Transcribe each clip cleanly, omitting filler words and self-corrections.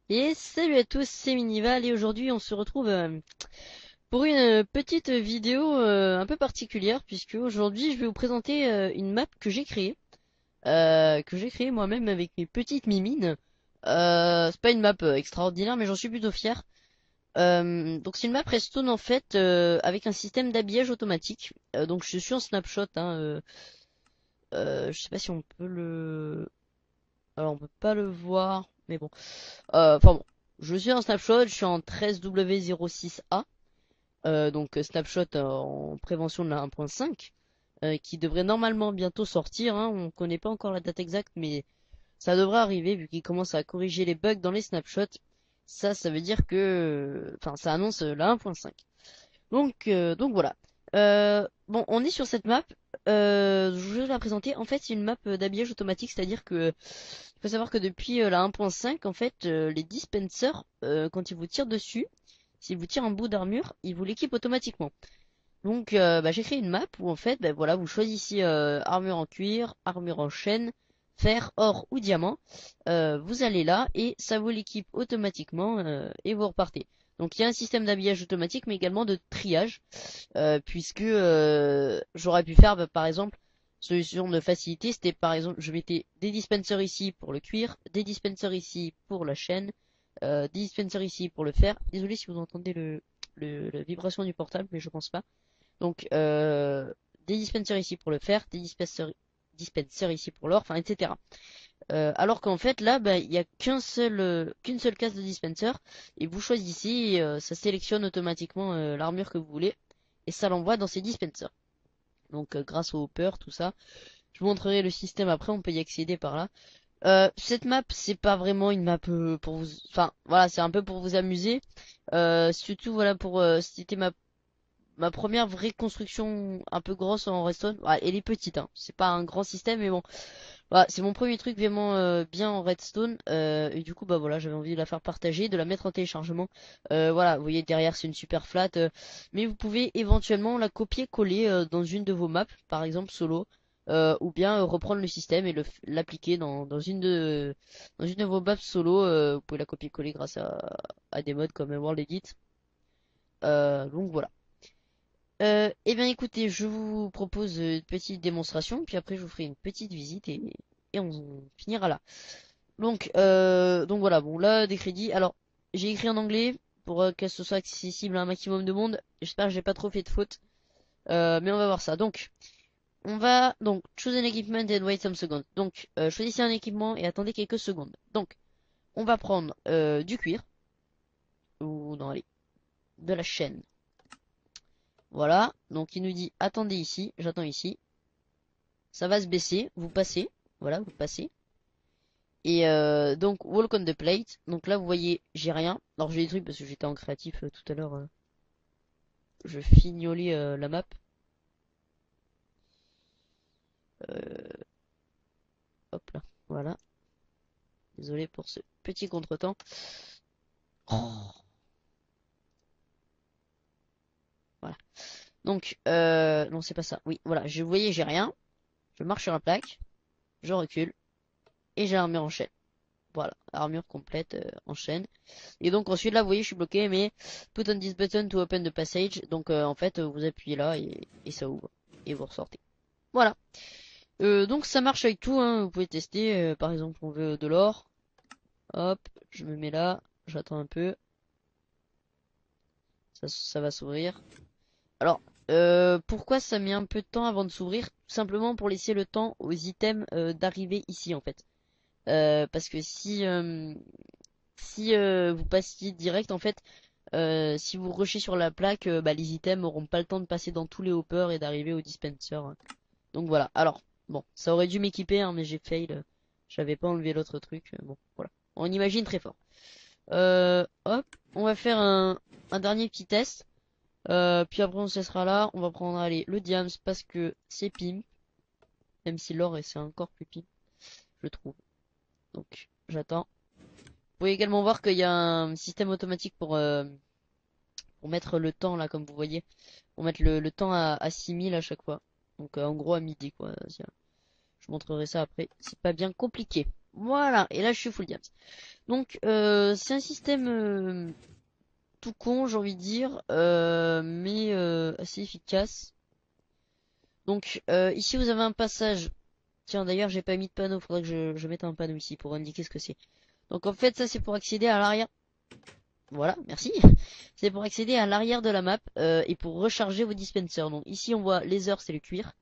Et salut à tous, c'est Minival et aujourd'hui on se retrouve pour une petite vidéo un peu particulière puisque aujourd'hui je vais vous présenter une map que j'ai créée moi-même avec mes petites mimines. C'est pas une map extraordinaire mais j'en suis plutôt fier. Donc c'est une map Redstone en fait avec un système d'habillage automatique. Donc je suis en snapshot, hein, je sais pas si on peut le... Alors on peut pas le voir mais bon. Enfin bon, je suis en snapshot, je suis en 13W06A, donc snapshot en prévention de la 1.5, qui devrait normalement bientôt sortir, hein. On connaît pas encore la date exacte, mais ça devrait arriver vu qu'il commence à corriger les bugs dans les snapshots. Ça veut dire que, enfin, ça annonce la 1.5. Donc voilà. Bon, on est sur cette map. Je vais la présenter. En fait, c'est une map d'habillage automatique, c'est-à-dire que il faut savoir que depuis la 1.5, en fait, les dispensers, quand ils vous tirent dessus, s'ils vous tirent un bout d'armure, ils vous l'équipent automatiquement. Donc, bah, j'ai créé une map où en fait, bah, voilà, vous choisissez armure en cuir, armure en chêne, fer, or ou diamant. Vous allez là et ça vous l'équipe automatiquement et vous repartez. Donc, il y a un système d'habillage automatique, mais également de triage, puisque j'aurais pu faire, bah, par exemple, solution de facilité, c'était par exemple, je mettais des dispensers ici pour le cuir, des dispensers ici pour la chaîne, des dispensers ici pour le fer. Désolé si vous entendez la vibration du portable, mais je pense pas. Donc, des dispensers ici pour le fer, dispensers ici pour l'or, enfin, etc. Alors qu'en fait, là, bah, il y a qu'une seule case de dispenser, et vous choisissez, ça sélectionne automatiquement l'armure que vous voulez, et ça l'envoie dans ces dispensers. Donc, grâce au hopper, tout ça. Je vous montrerai le système après, on peut y accéder par là. Cette map, c'est pas vraiment une map pour vous... Enfin, voilà, c'est un peu pour vous amuser. Surtout, voilà, c'était ma première vraie construction un peu grosse en redstone. Ouais, elle est petite, hein. C'est pas un grand système, mais bon. Voilà, c'est mon premier truc vraiment bien en redstone. Et du coup, bah voilà, j'avais envie de la faire partager, de la mettre en téléchargement. Voilà, vous voyez derrière, c'est une super flat. Mais vous pouvez éventuellement la copier-coller dans une de vos maps, par exemple solo. Ou bien reprendre le système et l'appliquer dans une de vos maps solo. Vous pouvez la copier-coller grâce à des modes comme World Edit. Donc voilà. Eh bien écoutez, je vous propose une petite démonstration, puis après je vous ferai une petite visite et on finira là. Donc voilà, bon là des crédits. Alors j'ai écrit en anglais pour que ce soit accessible à un maximum de monde. J'espère que j'ai pas trop fait de fautes. Mais on va voir ça. Donc on va donc choose an equipment and wait some seconds. Donc choisissez un équipement et attendez quelques secondes. Donc on va prendre du cuir ou non allez de la chaîne. Voilà, donc il nous dit attendez ici, j'attends ici. Ça va se baisser, vous passez, voilà, vous passez. Et donc walk on the plate. Donc là vous voyez j'ai rien. Alors j'ai des trucs parce que j'étais en créatif tout à l'heure. Je fignolais la map. Euh, Hop là, voilà. Désolé pour ce petit contretemps. Oh, voilà. Donc non c'est pas ça. Oui voilà, vous voyez j'ai rien. Je marche sur la plaque, je recule et j'ai l'armure en chaîne. Voilà, armure complète en chaîne. Et donc ensuite là vous voyez je suis bloqué mais put on this button to open the passage. Donc en fait vous appuyez là et ça ouvre. Et vous ressortez. Voilà. Donc ça marche avec tout, hein. Vous pouvez tester. Par exemple on veut de l'or. Hop, je me mets là. J'attends un peu. Ça va s'ouvrir. Alors pourquoi ça met un peu de temps avant de s'ouvrir? Tout simplement pour laisser le temps aux items d'arriver ici en fait. Parce que si vous passiez direct en fait, si vous rushez sur la plaque, bah, les items auront pas le temps de passer dans tous les hoppers et d'arriver au dispenser, hein. Donc voilà. Alors bon, ça aurait dû m'équiper, hein, mais j'ai fail. J'avais pas enlevé l'autre truc. Bon, voilà. On imagine très fort. Hop, on va faire un dernier petit test. Puis après on se laissera là. On va prendre allez, le diams parce que c'est pimp. Même si l'or c'est encore plus pimp, je trouve. Donc j'attends. Vous pouvez également voir qu'il y a un système automatique pour mettre le temps là, comme vous voyez. Pour mettre le temps à 6000 à chaque fois. Donc en gros à midi quoi. Je montrerai ça après. C'est pas bien compliqué. Voilà, et là je suis full diams. Donc c'est un système tout con, j'ai envie de dire, mais assez efficace. Donc ici vous avez un passage. Tiens, d'ailleurs j'ai pas mis de panneau, faudrait que je mette un panneau ici pour indiquer ce que c'est. Donc en fait ça c'est pour accéder à l'arrière. Voilà, merci. C'est pour accéder à l'arrière de la map et pour recharger vos dispensers. Donc ici on voit les heures, c'est le cuir.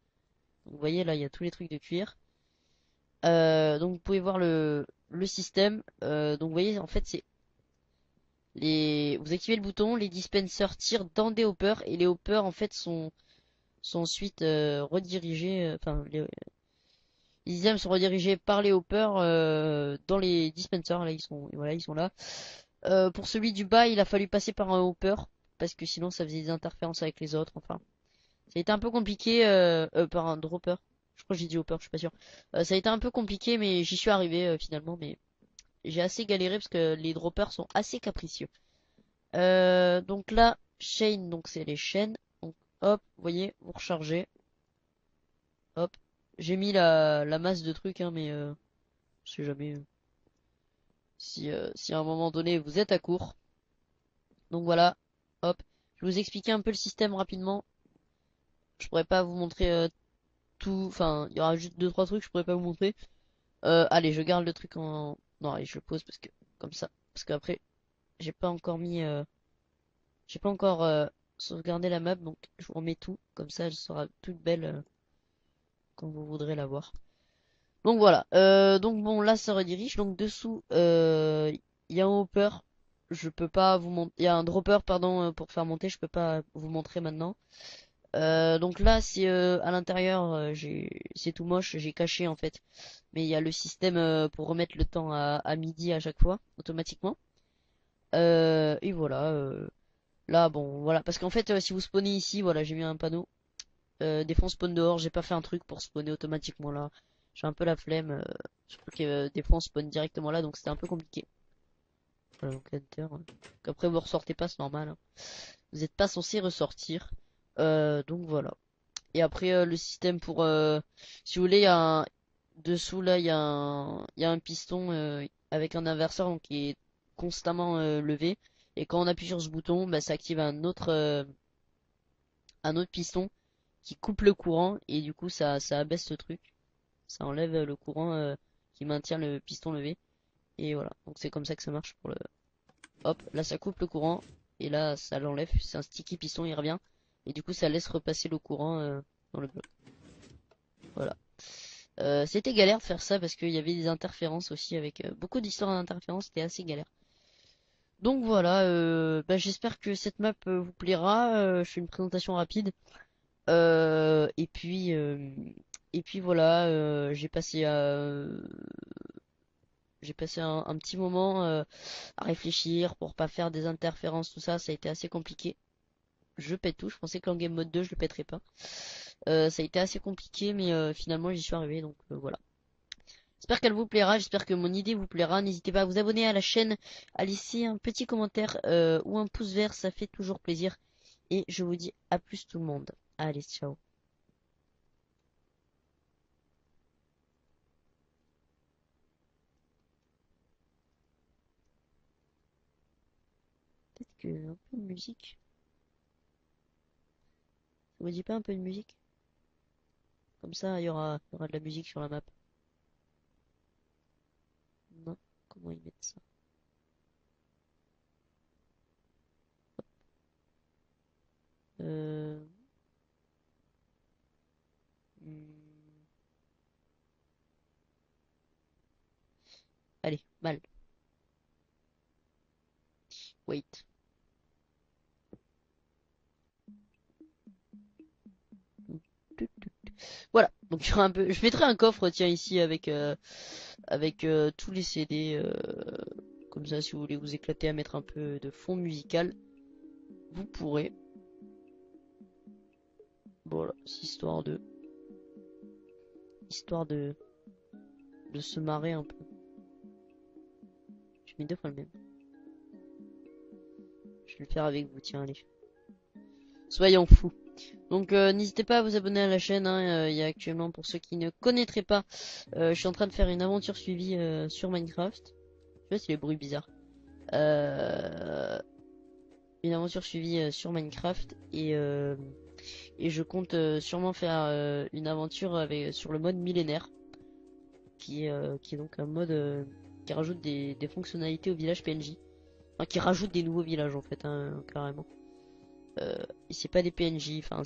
Donc, vous voyez là il y a tous les trucs de cuir. Donc vous pouvez voir le système. Donc vous voyez en fait c'est vous activez le bouton, les dispensers tirent dans des hoppers et les hoppers en fait sont ensuite redirigés. Enfin les items sont redirigés par les hoppers dans les dispensers. Là ils sont voilà ils sont là. Pour celui du bas il a fallu passer par un hopper parce que sinon ça faisait des interférences avec les autres. Enfin ça a été un peu compliqué par un dropper. Je crois que j'ai dit hopper, je suis pas sûr. Ça a été un peu compliqué mais j'y suis arrivé finalement mais j'ai assez galéré parce que les droppers sont assez capricieux. Donc là, chain, donc c'est les chaînes. Donc hop, vous voyez, vous rechargez. Hop. J'ai mis la masse de trucs, hein, mais je sais jamais si à un moment donné vous êtes à court. Donc voilà, hop. Je vais vous expliquer un peu le système rapidement. Je pourrais pas vous montrer tout, enfin, il y aura juste deux trois trucs, je pourrais pas vous montrer. Allez, je garde le truc en. Non, allez, je le pose parce que comme ça, parce qu'après, j'ai pas encore mis, j'ai pas encore sauvegardé la map, donc je vous remets tout, comme ça, elle sera toute belle quand vous voudrez la voir. Donc voilà, donc bon, là ça redirige, donc dessous, il y a un hopper, je peux pas vous montrer, il y a un dropper, pardon, pour faire monter, je peux pas vous montrer maintenant. Donc là, c'est à l'intérieur, c'est tout moche, j'ai caché en fait. Mais il y a le système pour remettre le temps à midi à chaque fois, automatiquement. Et voilà. Là, bon, voilà, parce qu'en fait, si vous spawnez ici, voilà, j'ai mis un panneau. Des fois on spawn dehors, j'ai pas fait un truc pour spawner automatiquement là. J'ai un peu la flemme, surtout que des fois on spawn directement là, donc c'était un peu compliqué. Voilà, donc enter. Donc après vous ressortez pas, c'est normal, hein. Vous n'êtes pas censé ressortir. Donc voilà. Et après le système pour, si vous voulez, il y a dessous là, il y a un piston avec un inverseur donc qui est constamment levé. Et quand on appuie sur ce bouton, bah, ça active un autre piston qui coupe le courant et du coup ça abaisse le truc. Ça enlève le courant qui maintient le piston levé. Et voilà. Donc c'est comme ça que ça marche pour le. Hop, là ça coupe le courant et là ça l'enlève. C'est un sticky piston, il revient. Et du coup ça laisse repasser le courant dans le bloc. Voilà. C'était galère de faire ça parce qu'il y avait des interférences aussi avec beaucoup d'histoires d'interférences, c'était assez galère. Donc voilà, bah, j'espère que cette map vous plaira. Je fais une présentation rapide. Et puis voilà, j'ai passé un petit moment à réfléchir pour pas faire des interférences, tout ça. Ça a été assez compliqué. Je pète tout. Je pensais qu'en Game Mode 2 je le pèterais pas. Ça a été assez compliqué, mais finalement j'y suis arrivé. Donc voilà. J'espère qu'elle vous plaira, j'espère que mon idée vous plaira. N'hésitez pas à vous abonner à la chaîne, à laisser un petit commentaire ou un pouce vert, ça fait toujours plaisir. Et je vous dis à plus tout le monde. Allez, ciao. Peut-être que un peu de musique. Ça vous dit pas un peu de musique? Comme ça, il y aura de la musique sur la map. Non, comment ils mettent ça? Euh... hmm, Allez, mal. Wait. Voilà, donc il y aura un peu. Je mettrai un coffre, tiens, ici avec tous les CD. Comme ça, si vous voulez vous éclater à mettre un peu de fond musical, vous pourrez. Voilà, c'est histoire de se marrer un peu. J'ai mis deux fois le même. Je vais le faire avec vous, tiens, allez. Soyons fous. Donc n'hésitez pas à vous abonner à la chaîne, hein. Il y a actuellement, pour ceux qui ne connaîtraient pas, je suis en train de faire une aventure suivie sur Minecraft. Je sais pas si les bruits bizarres. Euh, une aventure suivie sur Minecraft et je compte sûrement faire une aventure sur le mode millénaire, qui est donc un mode qui rajoute des fonctionnalités au village PNJ. Enfin, qui rajoute des nouveaux villages en fait, hein, carrément. Et c'est pas des PNJ, enfin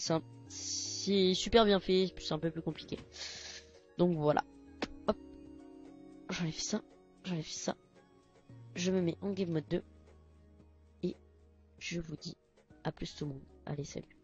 c'est super bien fait, c'est un peu plus compliqué. Donc voilà. Hop, j'enlève ça, j'enlève ça. Je me mets en game mode 2 et je vous dis à plus tout le monde. Allez, salut.